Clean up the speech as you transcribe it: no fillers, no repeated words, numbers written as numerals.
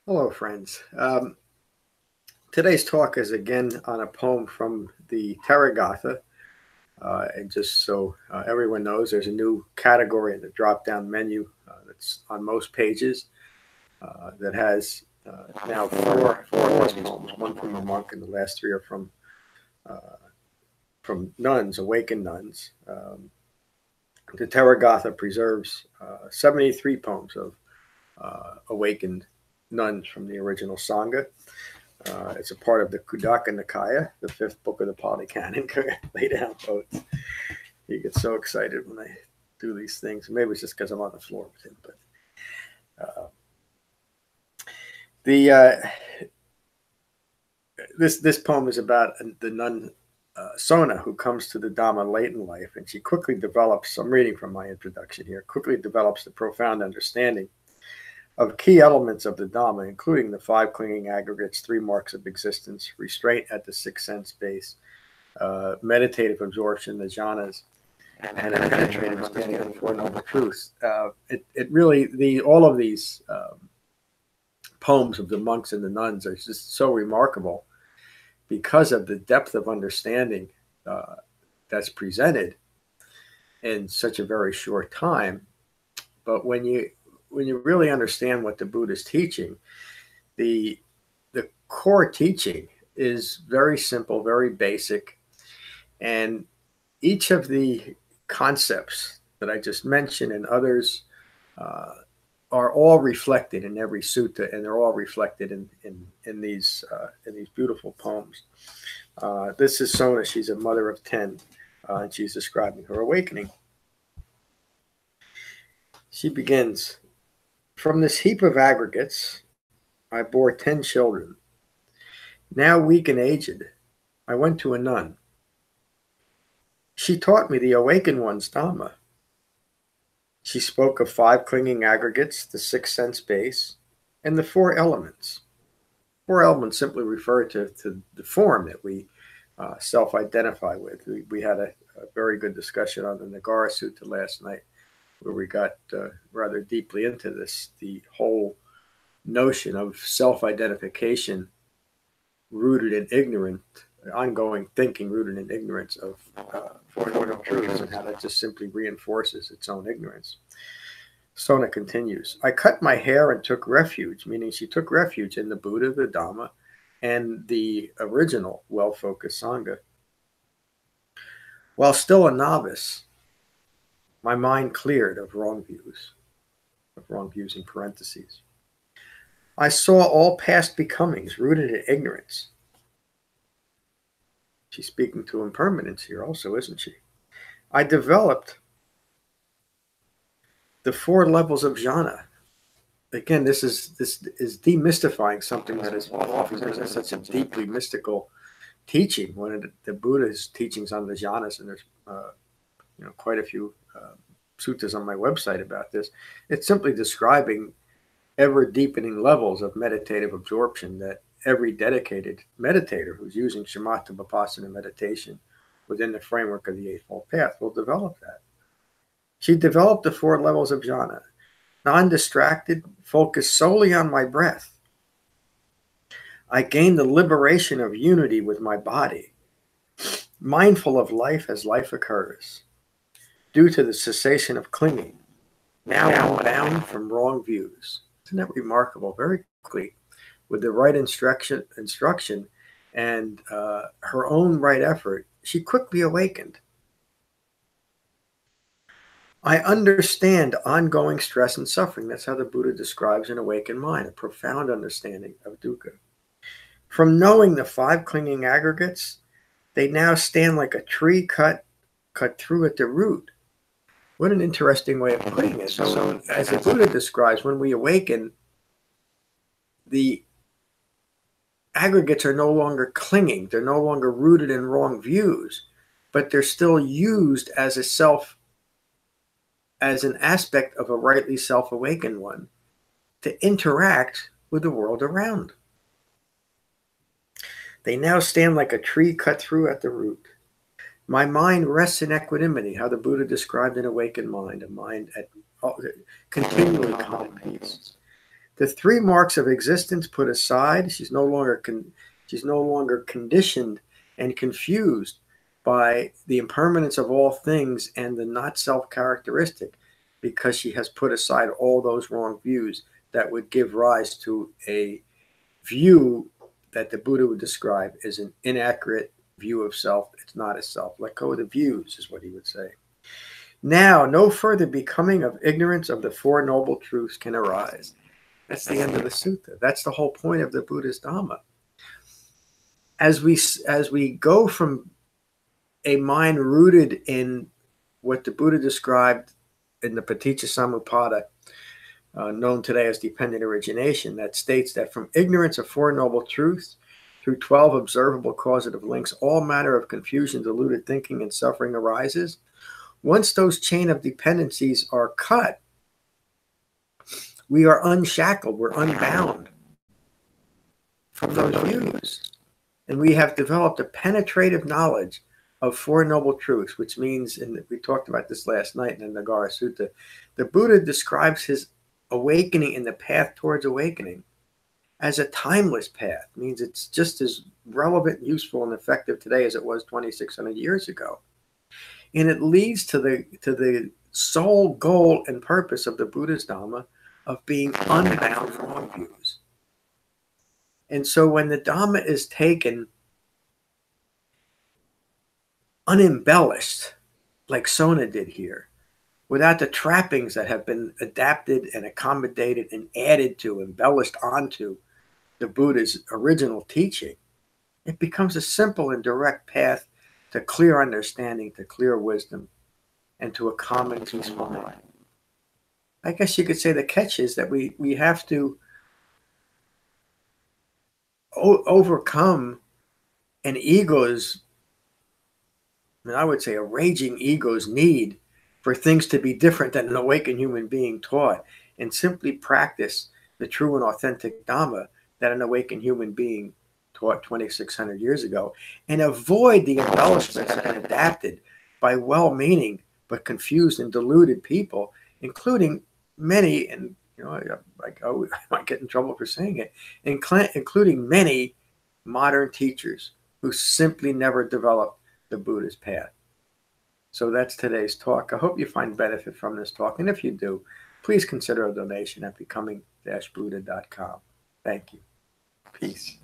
Hello, friends. Today's talk is again on a poem from the Therigatha. And just so everyone knows, there's a new category in the drop-down menu that's on most pages that has now four poems, one from a monk, and the last three are from nuns, awakened nuns. The Therigatha preserves 73 poems of awakened nuns from the original Sangha. It's a part of the Khuddaka Nikaya, the fifth book of the Pali Canon. Lay down, folks. He gets so excited when I do these things. Maybe it's just because I'm on the floor with him. But this poem is about the nun Sona, who comes to the Dhamma late in life, and she quickly develops. I'm reading from my introduction here. Quickly develops the profound understanding of key elements of the Dhamma, including the five clinging aggregates, three marks of existence, restraint at the sixth sense base, meditative absorption, the jhanas, and a penetrative understanding of the Four Noble Truths. All of these poems of the monks and the nuns are just so remarkable because of the depth of understanding that's presented in such a very short time. But when you really understand what the Buddha is teaching, the core teaching is very simple, very basic. And each of the concepts that I just mentioned and others are all reflected in every sutta, and they're all reflected in these beautiful poems. This is Sona. She's a mother of 10, and she's describing her awakening. She begins, "From this heap of aggregates, I bore 10 children. Now weak and aged, I went to a nun. She taught me the awakened one's Dhamma. She spoke of 5 clinging aggregates, the sixth sense base, and the 4 elements. 4 elements simply refer to the form that we self-identify with. We had a very good discussion on the Nagara Sutta last night, where we got rather deeply into this, the whole notion of self-identification rooted in ignorance, ongoing thinking rooted in ignorance of Four Noble Truths, and how that just simply reinforces its own ignorance. Sona continues, "I cut my hair and took refuge," meaning she took refuge in the Buddha, the Dhamma, and the original well-focused Sangha. While still a novice, my mind cleared of wrong views in parentheses. I saw all past becomings rooted in ignorance. She's speaking to impermanence here also, isn't she? I developed the 4 levels of jhana. Again, this is demystifying something that is often presented as such a deeply mystical teaching. One of the Buddha's teachings on the jhanas, and there's quite a few suttas on my website about this. It's simply describing ever deepening levels of meditative absorption that every dedicated meditator who's using shamatha vipassana meditation within the framework of the Eightfold Path will develop that. She developed the 4 levels of jhana, non-distracted, focused solely on my breath. I gained the liberation of unity with my body, mindful of life as life occurs, due to the cessation of clinging, now bound from wrong views. Isn't that remarkable? Very quickly, with the right instruction and her own right effort, she quickly awakened. I understand ongoing stress and suffering. That's how the Buddha describes an awakened mind, a profound understanding of dukkha. From knowing the 5 clinging aggregates, they now stand like a tree cut through at the root. What an interesting way of putting it. So as the Buddha describes, when we awaken, the aggregates are no longer clinging. They're no longer rooted in wrong views, but they're still used as an aspect of a rightly self-awakened one to interact with the world around. They now stand like a tree cut through at the root. My mind rests in equanimity, how the Buddha described an awakened mind, a mind at continually calm and peace. The three marks of existence put aside, she's no longer conditioned and confused by the impermanence of all things and the not self characteristic, because she has put aside all those wrong views that would give rise to a view that the Buddha would describe as an inaccurate view of self. It's not a self. Let go of the views, is what he would say. Now, no further becoming of ignorance of the Four Noble Truths can arise. That's the end of the sutta. That's the whole point of the Buddha's Dhamma. As we go from a mind rooted in what the Buddha described in the Paticca known today as dependent origination, that states that from ignorance of Four Noble Truths through 12 observable causative links, all manner of confusion, deluded thinking, and suffering arises. Once those chain of dependencies are cut, we are unshackled, we're unbound from those views. And we have developed a penetrative knowledge of Four Noble Truths, which means, and we talked about this last night in the Nagara Sutta, the Buddha describes his awakening in the path towards awakening as a timeless path. It means it's just as relevant, useful, and effective today as it was 2,600 years ago. And it leads to the sole goal and purpose of the Buddha's Dhamma of being unbound from wrong views. And so when the Dhamma is taken unembellished, like Sona did here, without the trappings that have been adapted and accommodated and added to, embellished onto the Buddha's original teaching, it becomes a simple and direct path to clear understanding, to clear wisdom, and to a calm and peaceful mind. I guess you could say the catch is that we have to overcome an ego's, and I would say a raging ego's need for things to be different than an awakened human being taught, and simply practice the true and authentic Dhamma that an awakened human being taught 2,600 years ago, and avoid the embellishments that have been adapted by well-meaning but confused and deluded people, including many, and I might get in trouble for saying it, including many modern teachers who simply never developed the Buddha's path. So that's today's talk. I hope you find benefit from this talk, and if you do, please consider a donation at becoming-buddha.com. Thank you. Peace.